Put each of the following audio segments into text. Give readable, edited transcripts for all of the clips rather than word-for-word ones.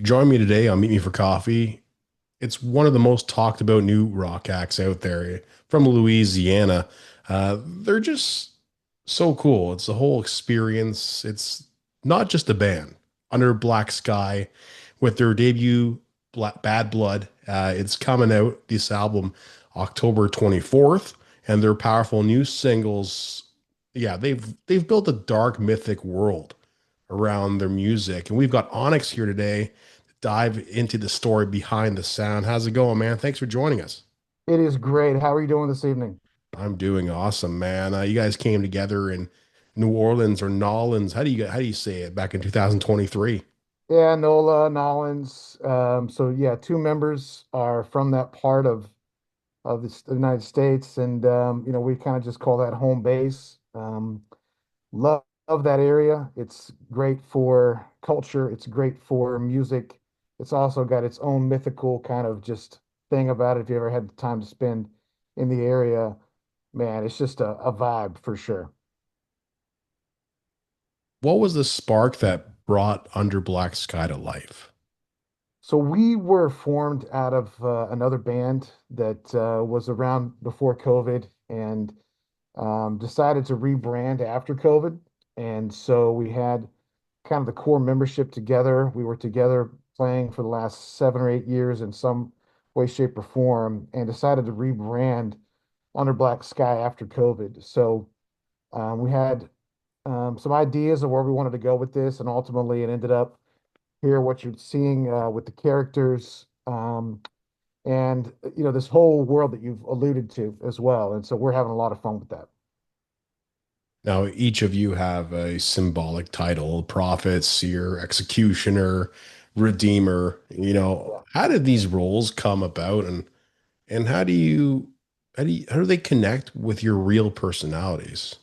Join me today on Meet Me for Coffee. It's one of the most talked about new rock acts out there from Louisiana. They're just so cool. It's a whole experience. It's not just a band. Under Black Sky with their debut Bad Blood. It's coming out this album October 24th, and their powerful new singles. Yeah, they've built a dark mythic world around their music. And we've got Onyx here today to dive into the story behind the sound. How's it going, man? Thanks for joining us. It is great. How are you doing this evening? I'm doing awesome, man. You guys came together in New Orleans or Nolans. How do you say it? Back in 2023. Yeah, Nola, Nollins. So yeah, two members are from that part of the United States, and we kind of just call that home base. Love that area. It's great for culture. It's great for music. It's also got its own mythical kind of just thing about it. If you ever had the time to spend in the area, man, it's just a vibe for sure. What was the spark that brought Under Black Sky to life? So we were formed out of another band that was around before COVID and decided to rebrand after COVID. And so we had kind of the core membership together. We were together playing for the last 7 or 8 years in some way, shape, or form, and decided to rebrand Under Black Sky after COVID. So we had some ideas of where we wanted to go with this, and ultimately it ended up here what you're seeing with the characters and this whole world that you've alluded to as well. And so we're having a lot of fun with that. Now, each of you have a symbolic title: prophet, seer, executioner, redeemer. Yeah. How did these roles come about, and how do they connect with your real personalities?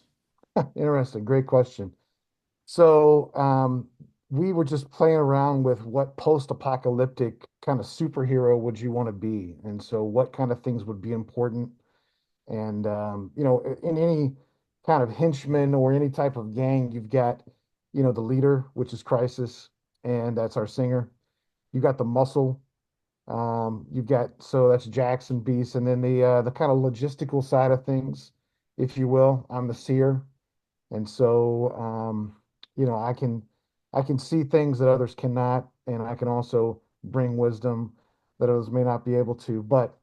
Interesting. Great question. So we were just playing around with what post-apocalyptic kind of superhero would you want to be? And so what kind of things would be important? And in any kind of henchman or any type of gang, you've got, the leader, which is Crisis, and that's our singer. You got the muscle. You've got so that's Jackson Beast, and then the kind of logistical side of things, if you will. I'm the seer, and so I can see things that others cannot, and I can also bring wisdom that others may not be able to. But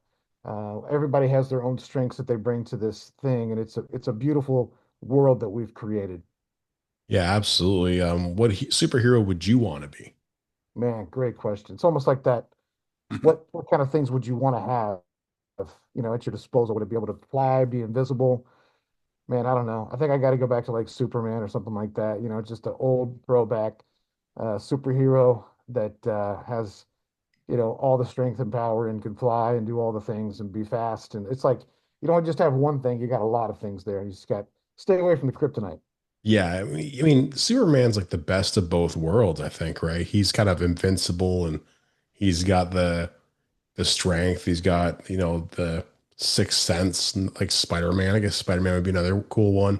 everybody has their own strengths that they bring to this thing, and it's a beautiful world that we've created. Yeah, absolutely. What superhero would you want to be? Man, great question. It's almost like that. What kind of things would you want to have, at your disposal? Would it be able to fly, be invisible? Man, I don't know. I think I got to go back to like Superman or something like that. Just an old throwback superhero that has, all the strength and power and can fly and do all the things and be fast. And it's like you don't just have one thing, you got a lot of things there. You just got stay away from the kryptonite. Yeah, I mean, Superman's like the best of both worlds, I think, right? He's kind of invincible and he's got the strength. He's got, the sixth sense, like Spider-Man. I guess Spider-Man would be another cool one.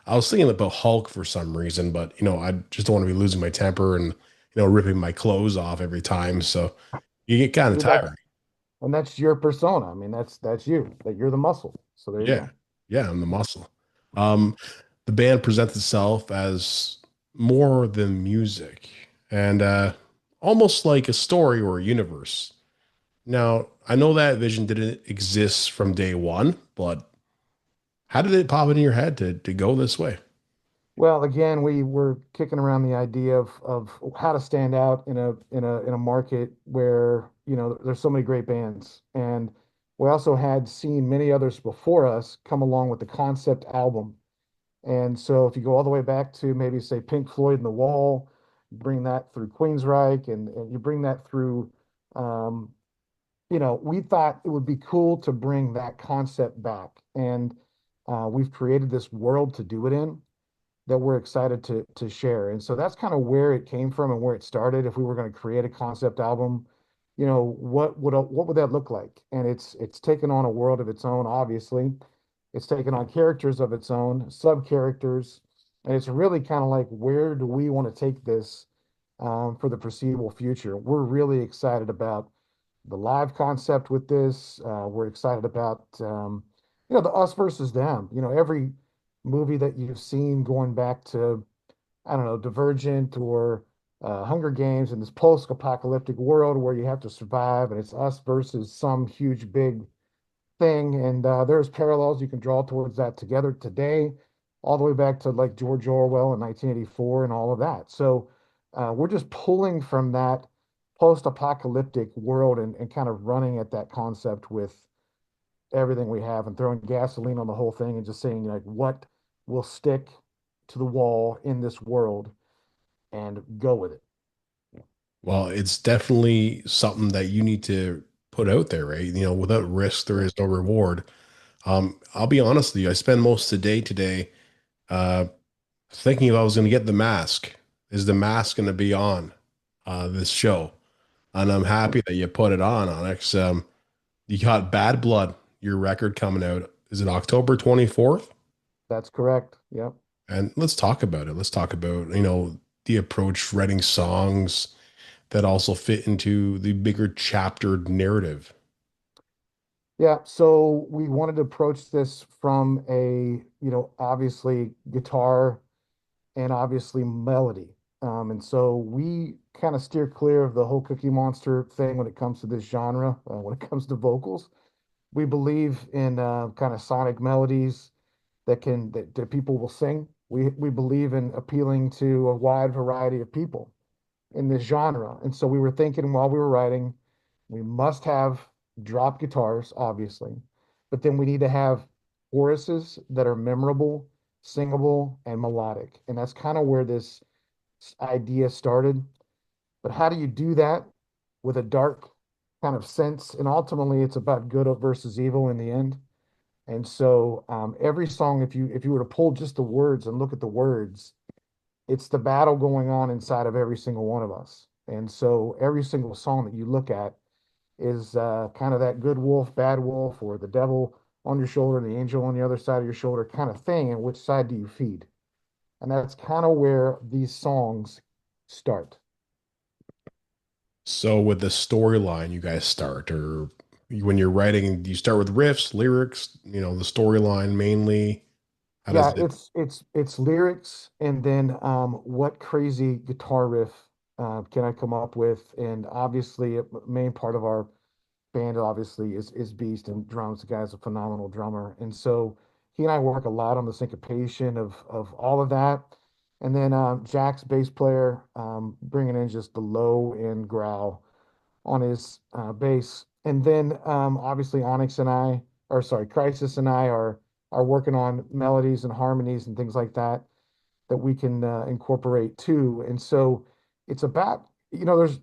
I was thinking about Hulk for some reason, but I just don't want to be losing my temper and, ripping my clothes off every time. So you get kind of See, that's tiring. and that's your persona. I mean, that's you, that you're the muscle. So there you Yeah. go. Yeah, I'm the muscle. Um, the band presents itself as more than music and almost like a story or a universe. Now, I know that vision didn't exist from day one, but how did it pop into your head to go this way? Well, again, we were kicking around the idea of how to stand out in a market where, there's so many great bands. And we also had seen many others before us come along with the concept album. And so if you go all the way back to maybe say Pink Floyd and The Wall, bring that through Queensryche and you bring that through um, we thought it would be cool to bring that concept back. And we've created this world to do it in that we're excited to share. And so that's kind of where it came from and where it started. If we were going to create a concept album, what would that look like? And it's taken on a world of its own, obviously. It's taken on characters of its own, sub characters, and it's really kind of like where do we want to take this? for the foreseeable future. We're really excited about the live concept with this. We're excited about the us versus them. Every movie that you've seen going back to, I don't know, Divergent or Hunger Games in this post-apocalyptic world where you have to survive and it's us versus some huge big thing. And there's parallels you can draw towards that together today, all the way back to like George Orwell in 1984 and all of that. So we're just pulling from that post-apocalyptic world and kind of running at that concept with everything we have and throwing gasoline on the whole thing and just saying like what will stick to the wall in this world and go with it. Well, it's definitely something that you need to put out there, right? Without risk, there Yeah, is no reward. I'll be honest with you. I spend most of the day today uh, thinking if I was going to get the mask. Is the mask going to be on this show? And I'm happy that you put it on, Onyx. You got Bad Blood, your record coming out. Is it October 24th? that's correct. Yep. And let's talk about it. Let's talk about, the approach writing songs that also fit into the bigger chaptered narrative. Yeah, so we wanted to approach this from a, obviously guitar and obviously melody. And so we kind of steer clear of the whole Cookie Monster thing when it comes to this genre, when it comes to vocals. We believe in kind of sonic melodies that people will sing. We believe in appealing to a wide variety of people in this genre. And so we were thinking while we were writing, we must have drop guitars, obviously, but then we need to have choruses that are memorable, singable, and melodic. And that's kind of where this idea started. But how do you do that with a dark kind of sense? And ultimately, it's about good versus evil in the end. And so every song, if you were to pull just the words and look at the words, it's the battle going on inside of every single one of us. And so every single song that you look at is kind of that good wolf, bad wolf, or the devil on your shoulder, the angel on the other side of your shoulder kind of thing. And which side do you feed? And that's kind of where these songs start. So with the storyline, you guys start, or when you're writing, do you start with riffs, lyrics, the storyline mainly? How does Yeah, it? it's lyrics and then what crazy guitar riff can I come up with? And obviously, a main part of our band obviously is Beast and drums. The guy's a phenomenal drummer, and so he and I work a lot on the syncopation of all of that. And then Jack's bass player bringing in just the low end growl on his bass. And then obviously Onyx and I, or sorry, Crisis and I are working on melodies and harmonies and things like that that we can incorporate too. And so it's about, there's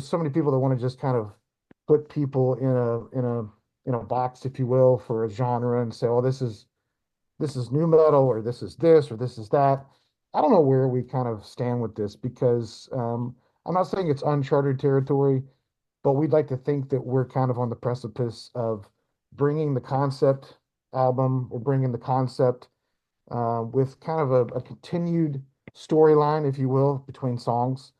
so many people that want to just kind of put people in a box, if you will, for a genre and say, oh, this is new metal or this is this or this is that. I don't know where we kind of stand with this because I'm not saying it's uncharted territory, but we'd like to think that we're kind of on the precipice of bringing the concept album or bringing the concept with kind of a continued storyline, if you will, between songs,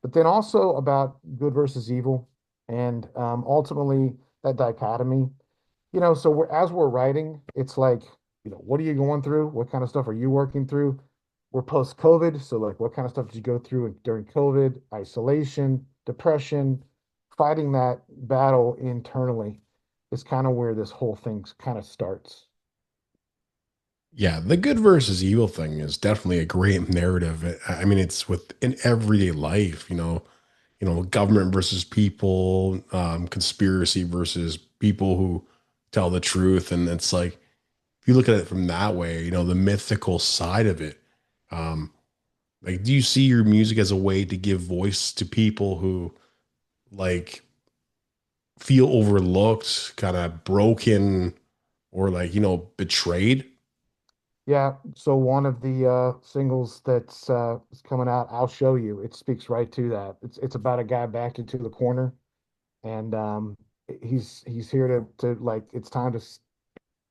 but then also about good versus evil, and ultimately that dichotomy. So as we're writing, it's like, what are you going through? What kind of stuff are you working through? We're post-COVID, so like, what kind of stuff did you go through during COVID? Isolation, depression, fighting that battle internally is kind of where this whole thing kind of starts. Yeah, the good versus evil thing is definitely a great narrative. I mean, it's within everyday life, government versus people, conspiracy versus people who tell the truth. And it's like, if you look at it from that way, the mythical side of it, um, like, do you see your music as a way to give voice to people who like feel overlooked, kind of broken, or like, betrayed? Yeah, so one of the singles that's is coming out, I'll show you. It speaks right to that. It's about a guy backed into the corner, and he's here to like it's time to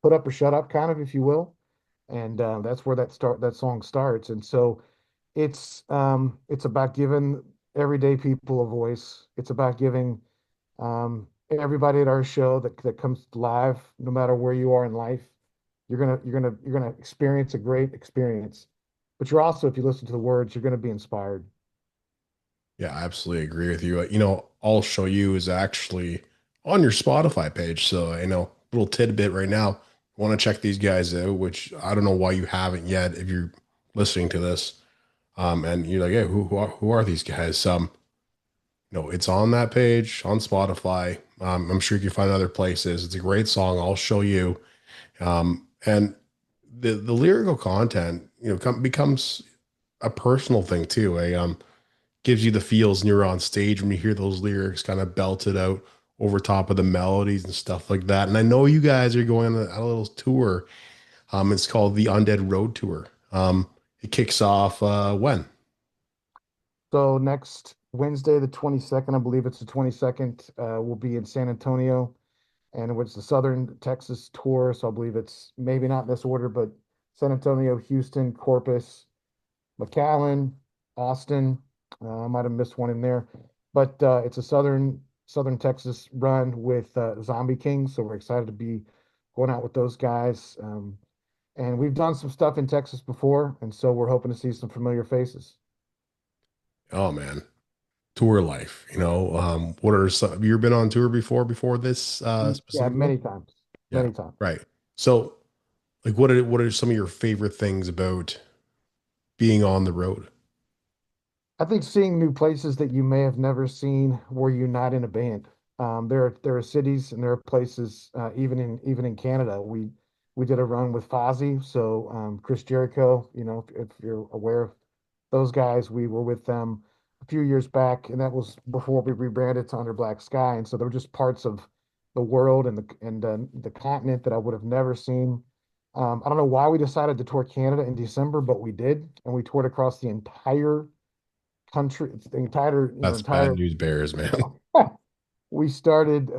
put up or shut up, kind of, if you will. And that's where that song starts. And so It's about giving everyday people a voice. It's about giving everybody at our show that comes live, no matter where you are in life, you're gonna experience a great experience. But you're also, if you listen to the words, you're gonna be inspired. Yeah, I absolutely agree with you. I'll show you is actually on your Spotify page. So I know little tidbit right now. Want to check these guys out, which I don't know why you haven't yet if you're listening to this. And you're like, hey, who are these guys? No, it's on that page on Spotify. I'm sure you can find other places. It's a great song. I'll show you. And the lyrical content, becomes a personal thing too. Gives you the feels when you're on stage when you hear those lyrics kind of belted out over top of the melodies and stuff like that. And I know you guys are going on a little tour. It's called the Undead Road Tour. It kicks off when? So next Wednesday, the 22nd, I believe it's the 22nd, we'll be in San Antonio, and it's the Southern Texas tour. So I believe it's maybe not in this order, but San Antonio, Houston, Corpus, McAllen, Austin. I might have missed one in there, but it's a Southern Texas run with Zombie Kings. So we're excited to be going out with those guys. And we've done some stuff in Texas before, and so we're hoping to see some familiar faces. Oh man, tour life. What are some? Have you ever been on tour before this Yeah, specifically? many times, Yeah, many times. right. So, like, what are some of your favorite things about being on the road? I think seeing new places that you may have never seen were you not in a band. There are cities and there are places even in Canada. We did a run with Fozzy, so Chris Jericho. If you're aware of those guys, we were with them a few years back, and that was before we rebranded to Under Black Sky. And so there were just parts of the world and the continent that I would have never seen. I don't know why we decided to tour Canada in December, but we did, and we toured across the entire country, it's the That's bad entire, news bears, man. we started in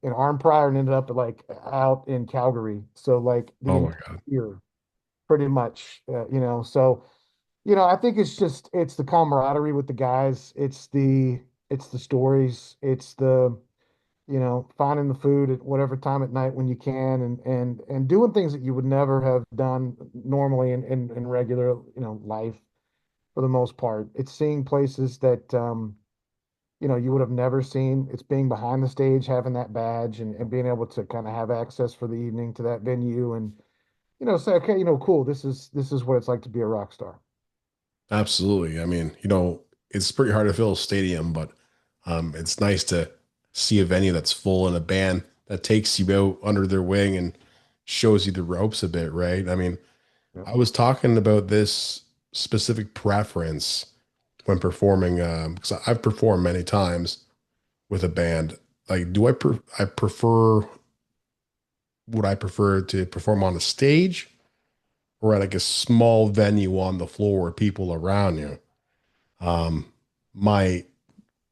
Arnprior and ended up like out in Calgary. So like the Oh my God. entire, pretty much, so, I think it's the camaraderie with the guys. It's the stories. It's the, finding the food at whatever time at night when you can and doing things that you would never have done normally in regular, life for the most part. It's seeing places that you would have never seen. It's being behind the stage, having that badge and being able to kind of have access for the evening to that venue and say, okay, cool, this is what it's like to be a rock star. Absolutely. I mean, it's pretty hard to fill a stadium, but it's nice to see a venue that's full and a band that takes you out under their wing and shows you the ropes a bit, right? I mean, Yep. I was talking about this specific preference when performing, because I've performed many times with a band. Like, I prefer, would I prefer to perform on a stage or at like a small venue on the floor with people around you? My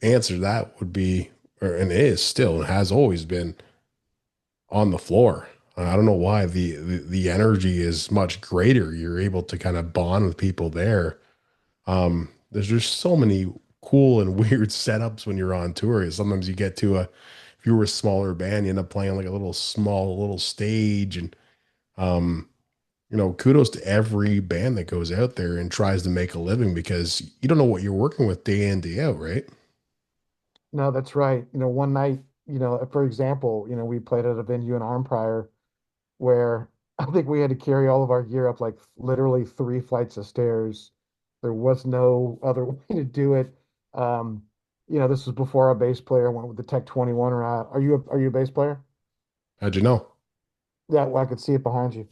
answer to that would be, and is still, and has always been on the floor. I don't know why the energy is much greater. You're able to kind of bond with people there. There's just so many cool and weird setups when you're on tour. Sometimes you get to if you were a smaller band, you end up playing like a little stage, and um, kudos to every band that goes out there and tries to make a living because you don't know what you're working with day in, day out, right? No, that's right. One night, for example, we played at a venue in Arnprior where I think we had to carry all of our gear up like literally 3 flights of stairs. There was no other way to do it. Um, this was before our bass player went with the Tech 21 route. Are you a bass player? How'd you know? Yeah, well, I could see it behind you.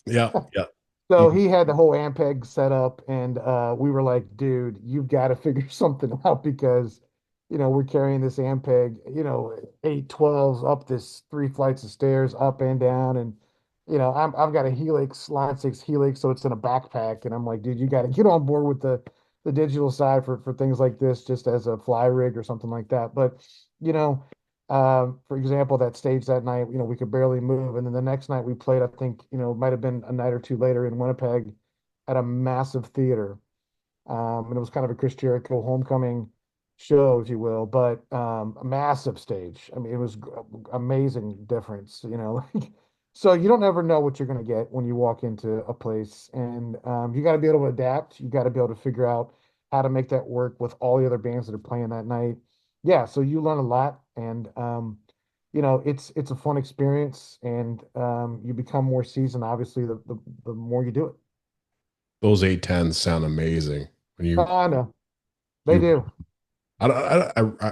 Yeah, yeah. So You- he had the whole Ampeg set up, and we were like, dude, you've got to figure something out because, we're carrying this Ampeg, 812s up this 3 flights of stairs, up and down. And, I've got a Helix, Line 6 Helix, so it's in a backpack. And I'm like, dude, you got to get on board with the digital side for things like this, just as a fly rig or something like that. But, you know, for example, that stage that night, we could barely move. And then the next night we played, I think, it might have been a night or two later in Winnipeg at a massive theater. And it was kind of a Chris Jericho homecoming show, if you will, but a massive stage. I mean, it was amazing difference, you know. So you don't ever know what you're going to get when you walk into a place, and you got to be able to adapt. You got to be able to figure out how to make that work with all the other bands that are playing that night. Yeah, so you learn a lot, and you know, it's a fun experience, and you become more seasoned, obviously, the more you do it. Those 810s sound amazing. When I know they you, do.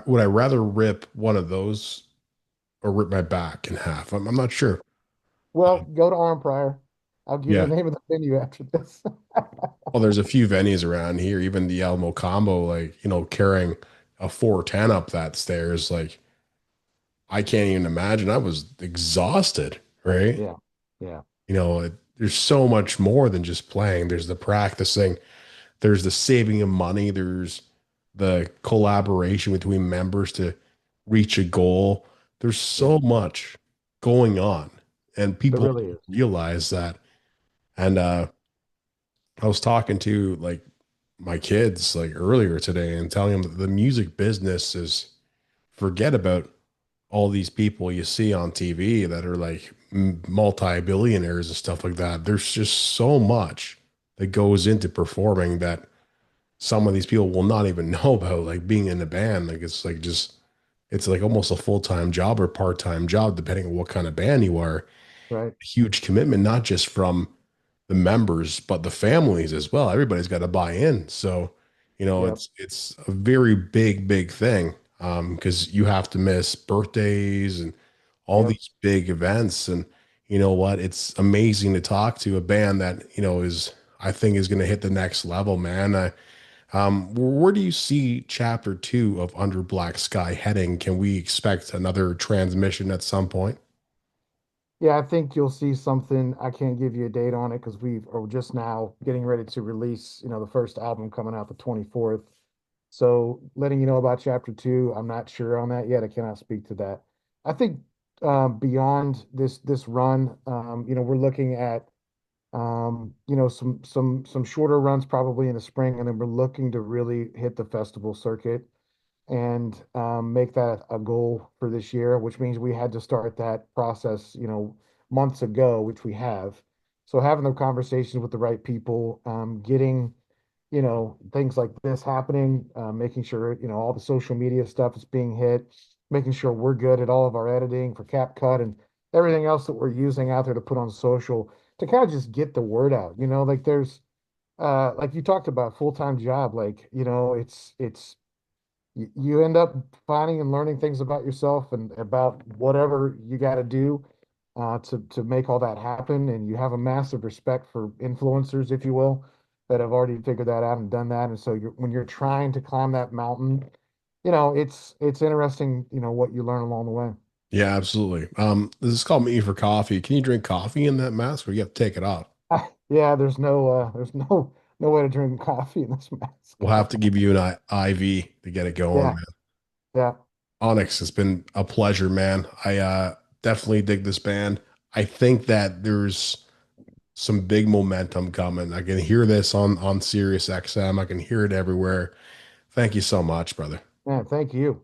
would I rather rip one of those or rip my back in half? I'm not sure. Well, go to Arm Prior. I'll give you Yeah. the name of the venue after this. Well, there's a few venues around here, even the Alamo Combo, like, carrying a 410 up that stairs. Like, I can't even imagine. I was exhausted, right? Yeah, yeah, There's so much more than just playing. There's the practicing, there's the saving of money, there's the collaboration between members to reach a goal. There's yeah. so much going on, and There people really don't is. realize that. And I was talking to like my kids like earlier today and telling them that the music business is forget about all these people you see on TV that are like multi-billionaires and stuff like that. There's just so much that goes into performing that some of these people will not even know about, like being in a band. Like it's like almost a full-time job or part-time job, depending on what kind of band you are. Right. Huge commitment, not just from the members, but the families as well. Everybody's got to buy in. So, Yep. it's a very big thing because you have to miss birthdays and all Yep. these big events. And you know what? It's amazing to talk to a band that, is I think is going to hit the next level, man. Where do you see chapter two of Under Black Sky heading? Can we expect another transmission at some point? Yeah, I think you'll see something. I can't give you a date on it because we are just now getting ready to release, you know, the first album coming out the 24th. So letting you know about chapter two, I'm not sure on that yet. I cannot speak to that. I think beyond this run, you know, we're looking at you know, some shorter runs probably in the spring, and then we're looking to really hit the festival circuit and make that a goal for this year, which means we had to start that process, you know, months ago, which we have. So having the conversations with the right people, getting, you know, things like this happening, making sure, you know, all the social media stuff is being hit, making sure we're good at all of our editing for CapCut and everything else that we're using out there to put on social to kind of just get the word out. You know, like there's like you talked about full-time job, like, you know, it's you end up finding and learning things about yourself and about whatever you got to do to make all that happen. And you have a massive respect for influencers, if you will, that have already figured that out and done that. And so when you're trying to climb that mountain, you know, it's interesting, you know, what you learn along the way. Yeah, absolutely. This is called Me for Coffee. Can you drink coffee in that mask or you have to take it off? Yeah, there's no way to drink coffee in this mask. We'll have to give you an IV to get it going, Yeah, man. yeah, Onyx, it's been a pleasure, man. I definitely dig this band. I think that there's some big momentum coming. I can hear this on Sirius XM. I can hear it everywhere. Thank you so much, brother. man. Thank you.